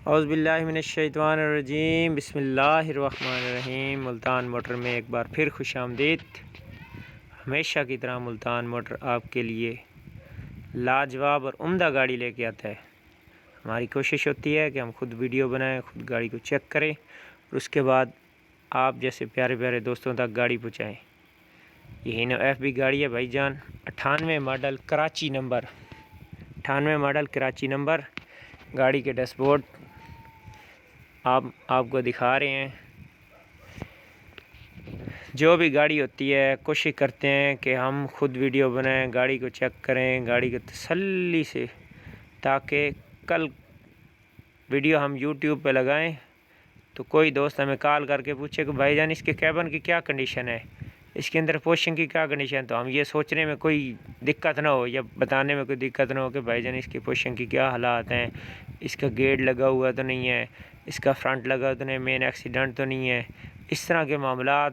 اعوذ باللہ من الشیطان الرجیم، بسم اللہ الرحمن الرحیم۔ ملتان موٹر میں ایک بار پھر خوش آمدید۔ ہمیشہ کی طرح ملتان موٹر آپ کے لیے لاجواب اور عمدہ گاڑی لے کے آتا ہے۔ ہماری کوشش ہوتی ہے کہ ہم خود ویڈیو بنائیں، خود گاڑی کو چیک کریں اور اس کے بعد آپ جیسے پیارے پیارے دوستوں تک گاڑی پہنچائیں۔ یہ ہینو FB گاڑی ہے بھائی جان، 98 model Karachi number, 98 model Karachi number. گاڑی کے ڈیش بورڈ آپ کو دکھا رہے ہیں۔ جو بھی گاڑی ہوتی ہے کوشش کرتے ہیں کہ ہم خود ویڈیو بنائیں، گاڑی کو چیک کریں، گاڑی کو تسلی سے، تاکہ کل ویڈیو ہم YouTube پہ لگائیں تو کوئی دوست ہمیں کال کر کے پوچھے کہ بھائی جان اس کے کیبن کی کیا کنڈیشن ہے، اس کے اندر پوشنگ کی کیا کنڈیشن ہے، تو ہم یہ سوچنے میں کوئی دقت نہ ہو یا بتانے میں کوئی دقت نہ ہو کہ بھائی جان اس کی پوشنگ کی کیا حالات ہیں، اس کا گیٹ لگا ہوا تو نہیں ہے، اس کا فرنٹ لگا تو نہیں، مین ایکسیڈنٹ تو نہیں ہے۔ اس طرح کے معاملات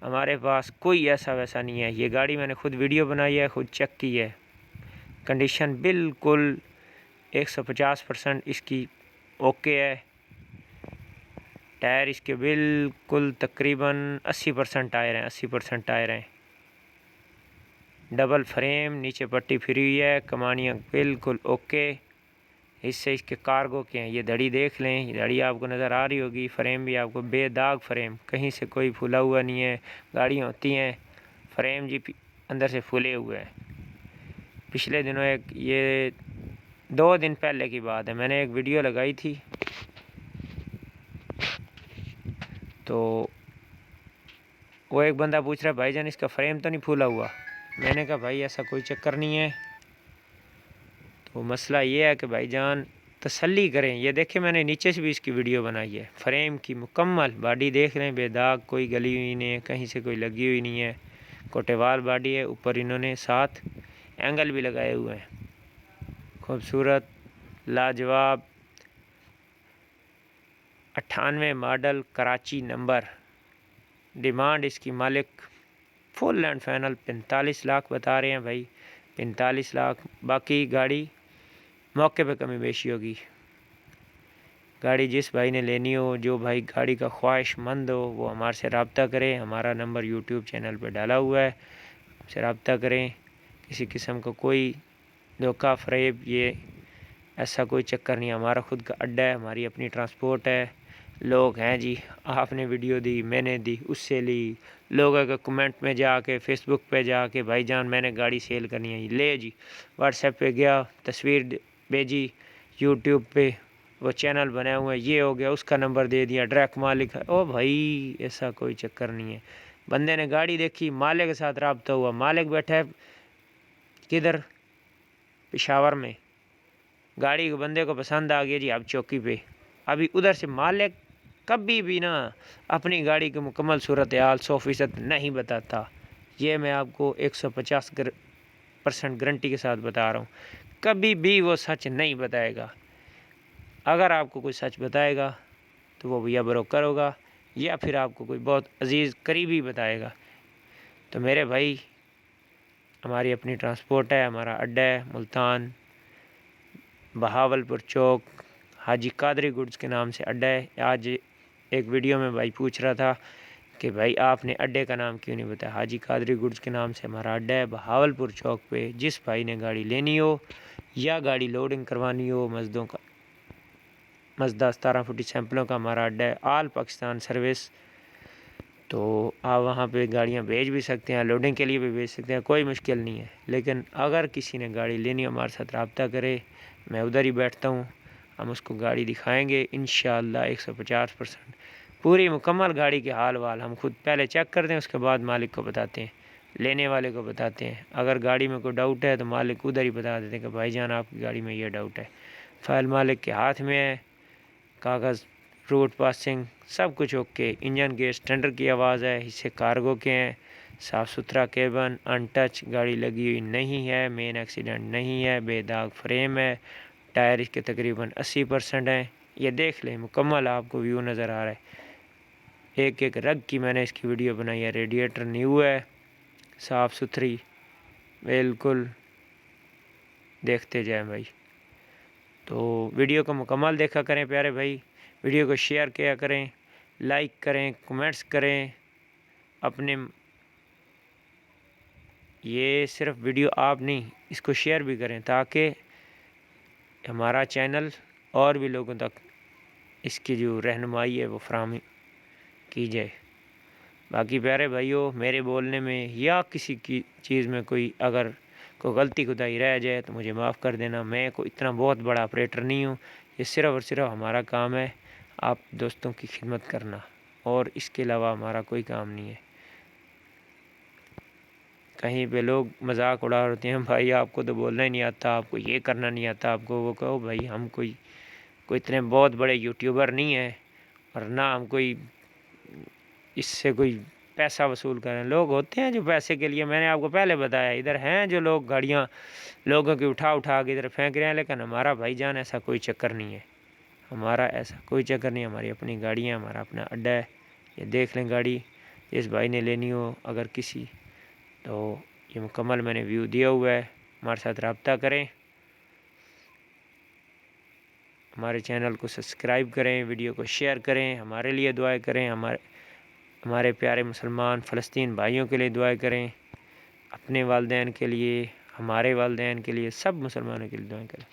ہمارے پاس کوئی ایسا ویسا نہیں ہے۔ یہ گاڑی میں نے خود ویڈیو بنائی ہے، خود چیک کی ہے، کنڈیشن بالکل 150% اس کی اوکے ہے۔ ٹائر اس کے بالکل تقریباً 80% ٹائر ہیں، 80% ٹائر ہیں۔ ڈبل فریم، نیچے پٹی پھری ہوئی ہے، کمانیاں بالکل اوکے۔ حصے اس کے کارگو کے ہیں، یہ دھڑی دیکھ لیں، یہ دھڑی آپ کو نظر آ رہی ہوگی۔ فریم بھی آپ کو بے داغ فریم، کہیں سے کوئی پھولا ہوا نہیں ہے۔ گاڑیاں ہوتی ہیں فریم جی اندر سے پھولے ہوئے ہیں۔ پچھلے دنوں یہ 2 دن پہلے کی بات ہے، میں نے ایک ویڈیو لگائی تھی تو وہ ایک بندہ پوچھ رہا ہے بھائی جان اس کا فریم تو نہیں پھولا ہوا۔ میں نے کہا بھائی ایسا کوئی چکر نہیں ہے۔ تو مسئلہ یہ ہے کہ بھائی جان تسلی کریں۔ یہ دیکھیں میں نے نیچے سے بھی اس کی ویڈیو بنائی ہے، فریم کی مکمل باڈی دیکھ لیں، بے داغ، کوئی گلی ہوئی نہیں ہے، کہیں سے کوئی لگی ہوئی نہیں ہے، کوٹیوال باڈی ہے۔ اوپر انہوں نے 7 اینگل بھی لگائے ہوئے ہیں، خوبصورت لاجواب 98 ماڈل کراچی نمبر۔ ڈیمانڈ اس کی مالک فل اینڈ فائنل 45 لاکھ بتا رہے ہیں بھائی، 45 لاکھ۔ باقی گاڑی موقع پہ کمی بیشی ہوگی۔ گاڑی جس بھائی نے لینی ہو، جو بھائی گاڑی کا خواہش مند ہو، وہ ہمارے سے رابطہ کریں۔ ہمارا نمبر YouTube چینل پہ ڈالا ہوا ہے، ہم سے رابطہ کریں۔ کسی قسم کا کوئی دھوکہ فریب یہ ایسا کوئی چکر نہیں ہے۔ ہمارا خود کا اڈا ہے، ہماری اپنی ٹرانسپورٹ ہے۔ لوگ ہیں جی آپ نے ویڈیو دی، میں نے دی، اس سے لی، لوگ اگر کمنٹ میں جا کے فیس بک پہ جا کے بھائی جان میں نے گاڑی سیل کرنی ہے، لے جی، واٹس ایپ پہ گیا، تصویر بھیجی، YouTube پہ وہ چینل بنے ہوئے ہیں، یہ ہو گیا، اس کا نمبر دے دیا، ڈائریکٹ مالک ہے۔ او بھائی ایسا کوئی چکر نہیں ہے۔ بندے نے گاڑی دیکھی، مالک کے ساتھ رابطہ ہوا، مالک بیٹھا ہے کدھر؟ پشاور میں۔ گاڑی کو بندے کو پسند آ گیا جی، اب چوکی پہ۔ ابھی ادھر سے مالک کبھی بھی نا اپنی گاڑی کی مکمل صورتحال 100% نہیں بتاتا۔ یہ میں آپ کو 150% گارنٹی کے ساتھ بتا رہا ہوں، کبھی بھی وہ سچ نہیں بتائے گا۔ اگر آپ کو کوئی سچ بتائے گا تو وہ یا بروکر ہوگا یا پھر آپ کو کوئی بہت عزیز قریبی بتائے گا۔ تو میرے بھائی ہماری اپنی ٹرانسپورٹ ہے، ہمارا اڈا ہے ملتان بہاولپور چوک، حاجی قادری گڈز کے نام سے اڈا ہے۔ آج ایک ویڈیو میں بھائی پوچھ رہا تھا کہ بھائی آپ نے اڈے کا نام کیوں نہیں بتایا۔ حاجی قادری گڈز کے نام سے ہمارا اڈا ہے بہاولپور چوک پہ۔ جس بھائی نے گاڑی لینی ہو یا گاڑی لوڈنگ کروانی ہو، مزدوں کا مزدہ 17 فٹی سیمپلوں کا ہمارا اڈا ہے، آل پاکستان سروس۔ تو آپ وہاں پہ گاڑیاں بھیج بھی سکتے ہیں، لوڈنگ کے لیے بھی بھیج سکتے ہیں، کوئی مشکل نہیں ہے۔ لیکن اگر کسی نے گاڑی لینی ہو ہمارے ساتھ رابطہ کرے، میں ادھر ہی بیٹھتا ہوں، ہم اس کو گاڑی دکھائیں گے انشاءاللہ 150%۔ پوری مکمل گاڑی کے حال وال ہم خود پہلے چیک کرتے ہیں، اس کے بعد مالک کو بتاتے ہیں، لینے والے کو بتاتے ہیں۔ اگر گاڑی میں کوئی ڈاؤٹ ہے تو مالک ادھر ہی بتا دیتے ہیں کہ بھائی جان آپ کی گاڑی میں یہ ڈاؤٹ ہے۔ فائل مالک کے ہاتھ میں ہے، کاغذ، روٹ پاسنگ سب کچھ اوکے۔ انجن گیئر اسٹینڈر کی آواز ہے، حصے کارگو کے ہیں، صاف ستھرا کیبن، ان ٹچ، گاڑی لگی ہوئی نہیں ہے، مین ایکسیڈنٹ نہیں ہے، بے داغ فریم ہے، ٹائر اس کے تقریباً 80% ہیں۔ یہ دیکھ لیں مکمل آپ کو ویو نظر آ رہا ہے۔ ایک ایک رگ کی میں نے اس کی ویڈیو بنائی ہے۔ ریڈیٹر نیو ہے، صاف ستھری بالکل، دیکھتے جائیں بھائی۔ تو ویڈیو کو مکمل دیکھا کریں پیارے بھائی، ویڈیو کو شیئر کیا کریں، لائک کریں، کمنٹس کریں اپنے، یہ صرف ویڈیو آپ نہیں اس کو شیئر بھی کریں تاکہ ہمارا چینل اور بھی لوگوں تک اس کی جو رہنمائی ہے وہ فراہم کی جائے۔ باقی پیارے بھائیوں، میرے بولنے میں یا کسی کی چیز میں اگر کوئی غلطی خدائی رہ جائے تو مجھے معاف کر دینا۔ میں کوئی اتنا بہت بڑا آپریٹر نہیں ہوں، یہ صرف اور صرف ہمارا کام ہے آپ دوستوں کی خدمت کرنا، اور اس کے علاوہ ہمارا کوئی کام نہیں ہے۔ کہیں پہ لوگ مذاق اڑا ہوتے ہیں، بھائی آپ کو تو بولنا ہی نہیں آتا، آپ کو یہ کرنا نہیں آتا، آپ کو وہ کہو۔ بھائی ہم کوئی اتنے بہت بڑے یوٹیوبر نہیں ہیں، اور نہ ہم اس سے کوئی پیسہ وصول کریں۔ لوگ ہوتے ہیں جو پیسے کے لیے، میں نے آپ کو پہلے بتایا، ادھر ہیں جو لوگ گاڑیاں لوگوں کی اٹھا کے ادھر پھینک رہے ہیں، لیکن ہمارا بھائی جان ایسا کوئی چکر نہیں ہے، ہمارا ایسا کوئی چکر نہیں ہے۔ ہماری اپنی گاڑی ہے، ہمارا اپنا اڈا ہے، یہ دیکھ لیں گاڑی، اس بھائی نے لینی ہو اگر کسی، تو یہ مکمل میں نے ویو دیا ہوا ہے، ہمارے ساتھ رابطہ کریں، ہمارے چینل کو سبسکرائب کریں، ویڈیو کو شیئر کریں، ہمارے لیے دعائیں کریں، ہمارے پیارے مسلمان فلسطین بھائیوں کے لیے دعائیں کریں، اپنے والدین کے لیے، ہمارے والدین کے لیے، سب مسلمانوں کے لیے دعائیں کریں۔